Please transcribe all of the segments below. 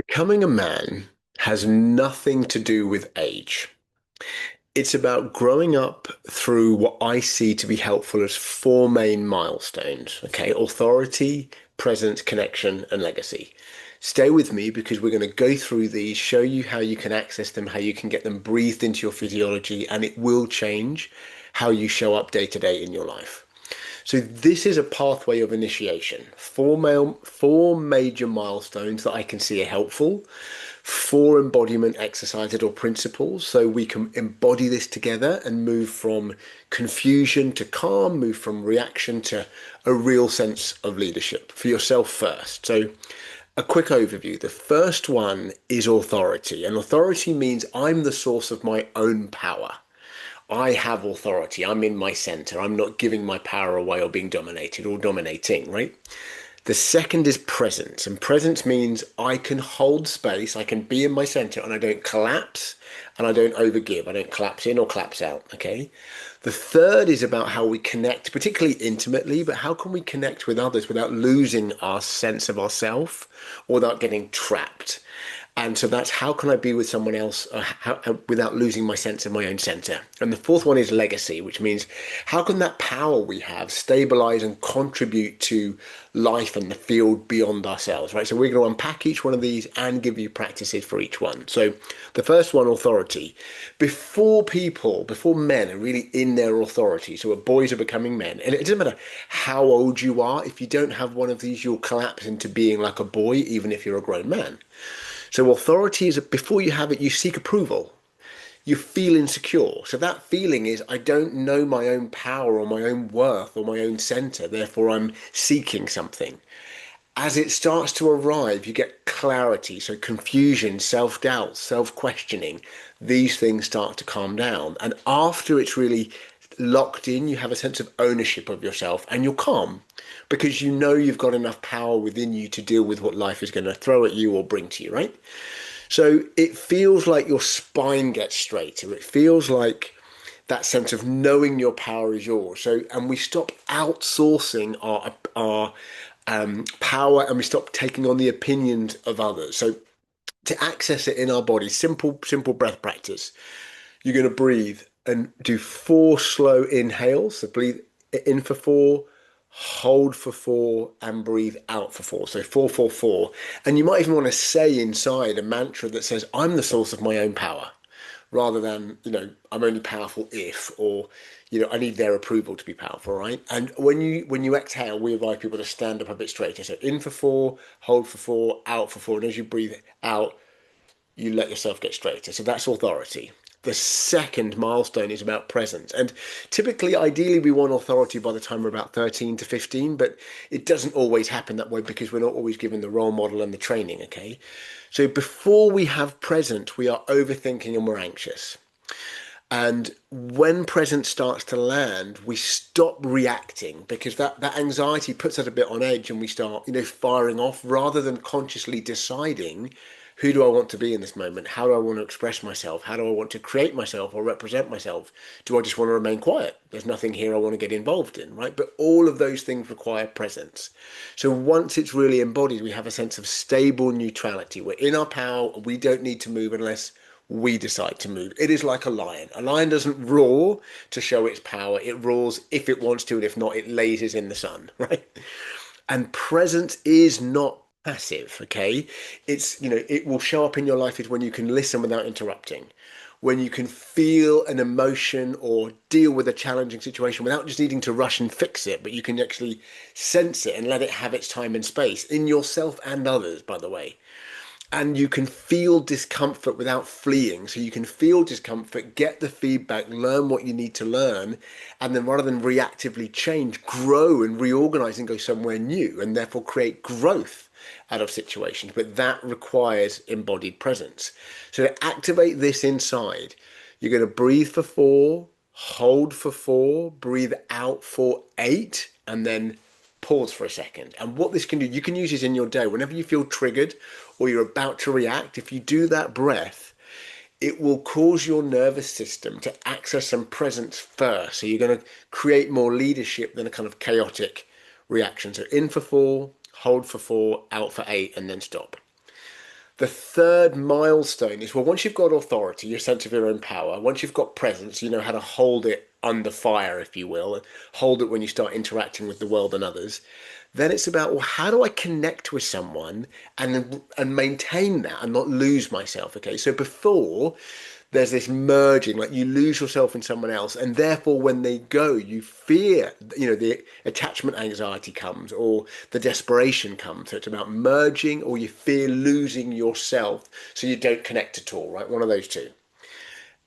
Becoming a man has nothing to do with age. It's about growing up through what I see to be helpful as four main milestones. Okay, authority, presence, connection, and legacy. Stay with me because we're going to go through these, show you how you can access them, how you can get them breathed into your physiology, and it will change how you show up day to day in your life. So this is a pathway of initiation. Four major milestones that I can see are helpful. Four embodiment exercises or principles so we can embody this together and move from confusion to calm, move from reaction to a real sense of leadership for yourself first. So a quick overview. The first one is authority, and authority means I'm the source of my own power. I have authority. I'm in my center. I'm not giving my power away or being dominated or dominating, right? The second is presence. And presence means I can hold space. I can be in my center and I don't collapse and I don't overgive. I don't collapse in or collapse out. Okay. The third is about how we connect, particularly intimately, but how can we connect with others without losing our sense of ourself or without getting trapped? And so that's how can I be with someone else without losing my sense of my own center. And the fourth one is legacy, which means how can that power we have stabilize and contribute to life and the field beyond ourselves, right? So we're going to unpack each one of these and give you practices for each one. So the first one, authority. Before men are really in their authority, so boys are becoming men, and it doesn't matter how old you are, if you don't have one of these, you'll collapse into being like a boy, even if you're a grown man. So authority is before you have it, you seek approval. You feel insecure. So that feeling is I don't know my own power or my own worth or my own center. Therefore, I'm seeking something. As it starts to arrive, you get clarity. So confusion, self-doubt, self-questioning, these things start to calm down. And after it's really locked in, you have a sense of ownership of yourself and you're calm because you know you've got enough power within you to deal with what life is going to throw at you or bring to you, right? So it feels like your spine gets straighter. It feels like that sense of knowing your power is yours. So, and we stop outsourcing our power and we stop taking on the opinions of others. So to access it in our body, simple breath practice. You're going to breathe and do four slow inhales. So breathe in for four, hold for four, and breathe out for four. So four, four, four. And you might even want to say inside a mantra that says, I'm the source of my own power, rather than, I'm only powerful if, or, I need their approval to be powerful, right? And when you exhale, we advise people to stand up a bit straighter. So in for four, hold for four, out for four. And as you breathe out, you let yourself get straighter. So that's authority. The second milestone is about presence. And typically, ideally, we want authority by the time we're about 13 to 15, but it doesn't always happen that way because we're not always given the role model and the training, okay? So before we have presence, we are overthinking and we're anxious. And when presence starts to land, we stop reacting because that anxiety puts us a bit on edge and we start, firing off rather than consciously deciding who do I want to be in this moment? How do I want to express myself? How do I want to create myself or represent myself? Do I just want to remain quiet? There's nothing here I want to get involved in, right? But all of those things require presence. So once it's really embodied, we have a sense of stable neutrality. We're in our power. We don't need to move unless we decide to move. It is like a lion. A lion doesn't roar to show its power. It roars if it wants to, and if not, it lazes in the sun, right? And presence is not passive, okay? It will show up in your life is when you can listen without interrupting, when you can feel an emotion or deal with a challenging situation without just needing to rush and fix it, but you can actually sense it and let it have its time and space in yourself and others, by the way. And you can feel discomfort without fleeing. So you can feel discomfort, get the feedback, learn what you need to learn, and then rather than reactively change, grow and reorganize and go somewhere new, and therefore create growth out of situations. But that requires embodied presence. So to activate this inside, you're going to breathe for four, hold for four, breathe out for eight, and then pause for a second. And what this can do, you can use this in your day. Whenever you feel triggered or you're about to react, if you do that breath, it will cause your nervous system to access some presence first. So you're going to create more leadership than a kind of chaotic reaction. So in for four, hold for four, out for eight, and then stop. The third milestone is, well, once you've got authority, your sense of your own power, once you've got presence, you know how to hold it under fire, if you will, and hold it when you start interacting with the world and others. Then it's about, well, how do I connect with someone and maintain that and not lose myself? Okay, so before there's this merging, like you lose yourself in someone else, and therefore when they go, you fear, the attachment anxiety comes or the desperation comes. So it's about merging, or you fear losing yourself, so you don't connect at all, right? One of those two.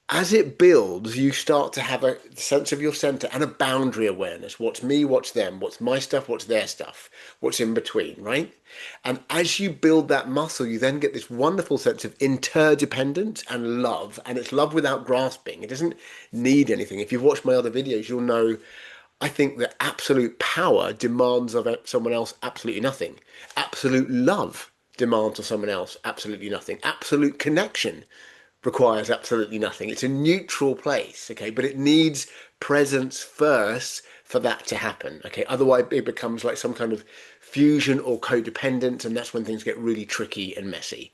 As it builds, you start to have a sense of your center and a boundary awareness. What's me, what's them, what's my stuff, what's their stuff, what's in between, right? And as you build that muscle, you then get this wonderful sense of interdependence and love. And it's love without grasping. It doesn't need anything. If you've watched my other videos, you'll know I think that absolute power demands of someone else absolutely nothing. Absolute love demands of someone else absolutely nothing. Absolute connection requires absolutely nothing. It's a neutral place, okay, but it needs presence first for that to happen, okay. Otherwise, it becomes like some kind of fusion or codependence, and that's when things get really tricky and messy.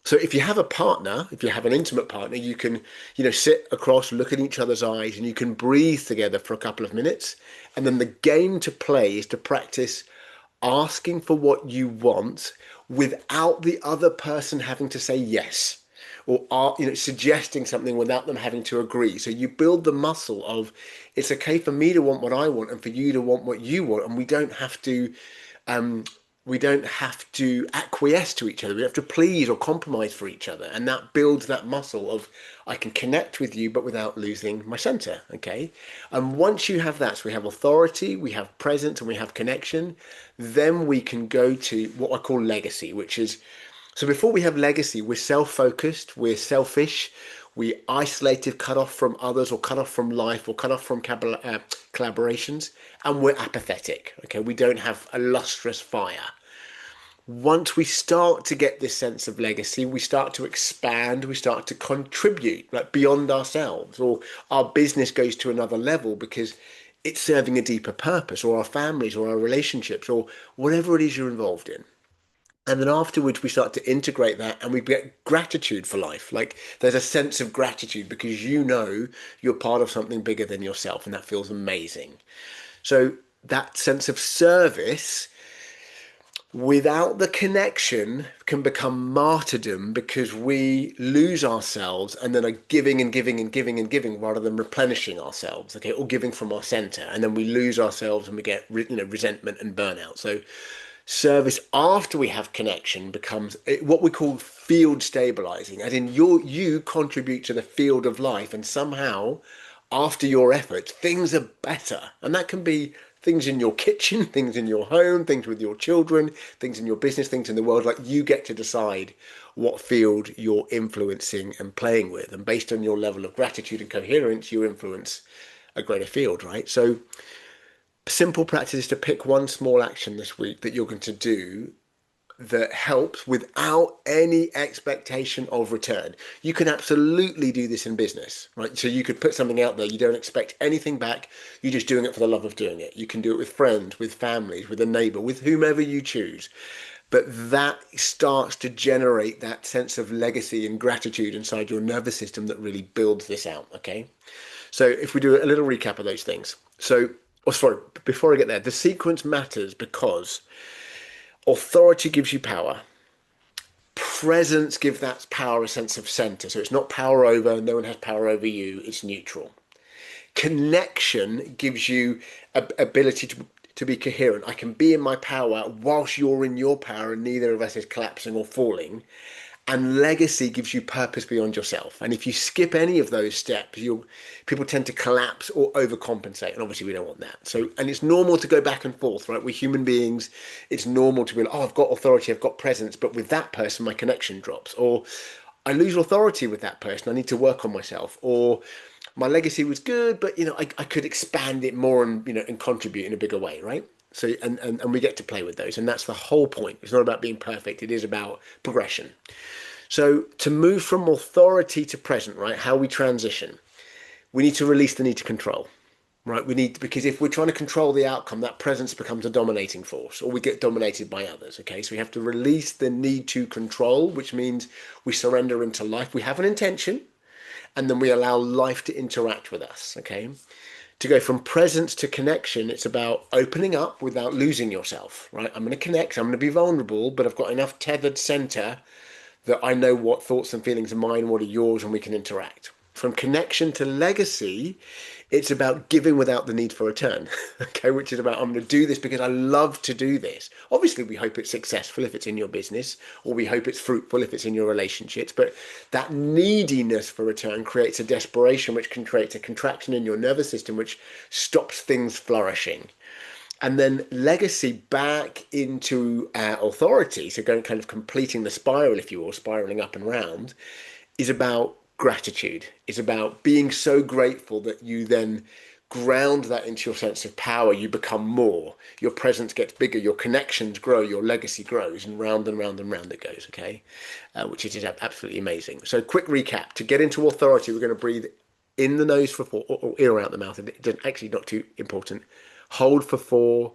So if you have a partner, if you have an intimate partner, you can, sit across, look in each other's eyes, and you can breathe together for a couple of minutes. And then the game to play is to practice asking for what you want without the other person having to say yes, or are suggesting something without them having to agree. So you build the muscle of, it's okay for me to want what I want and for you to want what you want, and um, we don't have to acquiesce to each other. We have to please or compromise for each other, and that builds that muscle of, I can connect with you but without losing my center. Okay, and once you have that, so we have authority, we have presence, and we have connection, then we can go to what I call legacy, which is, so before we have legacy, we're self-focused, we're selfish, we isolated, cut off from others, or cut off from life, or cut off from collaborations, and we're apathetic. Okay, we don't have a lustrous fire. Once we start to get this sense of legacy, we start to expand, we start to contribute, like beyond ourselves, or our business goes to another level because it's serving a deeper purpose, or our families, or our relationships, or whatever it is you're involved in. And then afterwards, we start to integrate that and we get gratitude for life. Like there's a sense of gratitude because you're part of something bigger than yourself, and that feels amazing. So that sense of service without the connection can become martyrdom because we lose ourselves and then are giving and giving and giving and giving rather than replenishing ourselves, okay, or giving from our center. And then we lose ourselves and we get, resentment and burnout. So service after we have connection becomes what we call field stabilizing, as in you contribute to the field of life, and somehow after your efforts things are better. And that can be things in your kitchen, things in your home, things with your children, things in your business, things in the world. Like you get to decide what field you're influencing and playing with, and based on your level of gratitude and coherence, you influence a greater field, right? So simple practice is to pick one small action this week that you're going to do that helps without any expectation of return. You can absolutely do this in business, right? So you could put something out there, you don't expect anything back, you're just doing it for the love of doing it. You can do it with friends, with families, with a neighbor, with whomever you choose. But that starts to generate that sense of legacy and gratitude inside your nervous system that really builds this out, okay? So if we do a little recap of those things. So, oh, sorry, before I get there, the sequence matters because authority gives you power. Presence gives that power a sense of center. So it's not power over, no one has power over you, it's neutral. Connection gives you ability to be coherent. I can be in my power whilst you're in your power, and neither of us is collapsing or falling. And legacy gives you purpose beyond yourself. And if you skip any of those steps, people tend to collapse or overcompensate. And obviously we don't want that. So, and it's normal to go back and forth, right? We're human beings. It's normal to be like, oh, I've got authority, I've got presence, but with that person, my connection drops. Or I lose authority with that person, I need to work on myself. Or my legacy was good, but I could expand it more and and contribute in a bigger way, right? So and we get to play with those, and that's the whole point. It's not about being perfect, it is about progression. So to move from authority to present, right, how we transition, we need to release the need to control. right? We need, because if we're trying to control the outcome, that presence becomes a dominating force, or we get dominated by others. Okay, so we have to release the need to control, which means we surrender into life. We have an intention, and then we allow life to interact with us. Okay, to go from presence to connection, it's about opening up without losing yourself, right? I'm going to connect, I'm going to be vulnerable, but I've got enough tethered center that I know what thoughts and feelings are mine, what are yours, and we can interact. From connection to legacy, it's about giving without the need for return. Okay, which is about I'm going to do this because I love to do this. Obviously, we hope it's successful if it's in your business, or we hope it's fruitful if it's in your relationships. But that neediness for return creates a desperation, which can create a contraction in your nervous system, which stops things flourishing. And then legacy back into authority, so going kind of completing the spiral, if you will, spiraling up and round, is about gratitude. It's about being so grateful that you then ground that into your sense of power. You become more. Your presence gets bigger. Your connections grow. Your legacy grows, and round and round and round it goes. Okay, which is absolutely amazing. So, quick recap: to get into authority, we're going to breathe in the nose for 4, or ear out the mouth. It doesn't, actually, not too important. Hold for 4,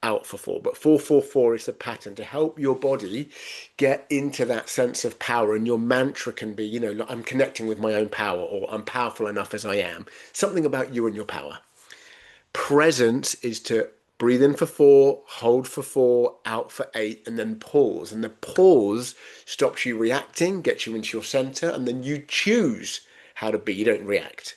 out for 4. But 4-4-4 is the pattern to help your body get into that sense of power. And your mantra can be, I'm connecting with my own power, or I'm powerful enough as I am. Something about you and your power. Presence is to breathe in for 4, hold for 4, out for 8, and then pause. And the pause stops you reacting, gets you into your center, and then you choose how to be. You don't react.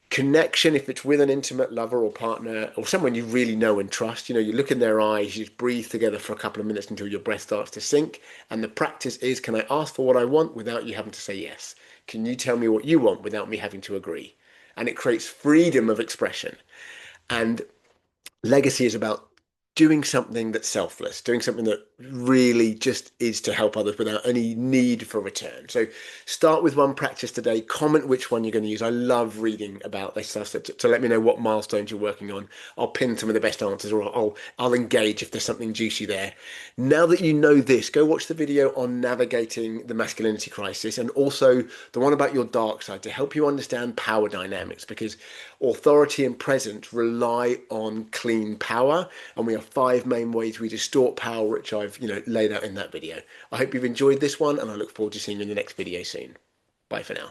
Connection, if it's with an intimate lover or partner or someone you really know and trust, you look in their eyes, you just breathe together for a couple of minutes until your breath starts to sink. And the practice is, can I ask for what I want without you having to say yes? Can you tell me what you want without me having to agree? And it creates freedom of expression. And legacy is about doing something that's selfless, doing something that really just is to help others without any need for return. So start with one practice today, comment which one you're going to use. I love reading about this stuff. So to let me know what milestones you're working on. I'll pin some of the best answers, or I'll engage if there's something juicy there. Now that you know this, go watch the video on navigating the masculinity crisis, and also the one about your dark side, to help you understand power dynamics, because authority and presence rely on clean power, and we have 5 main ways we distort power, which I've laid out in that video. I hope you've enjoyed this one, and I look forward to seeing you in the next video soon. Bye for now.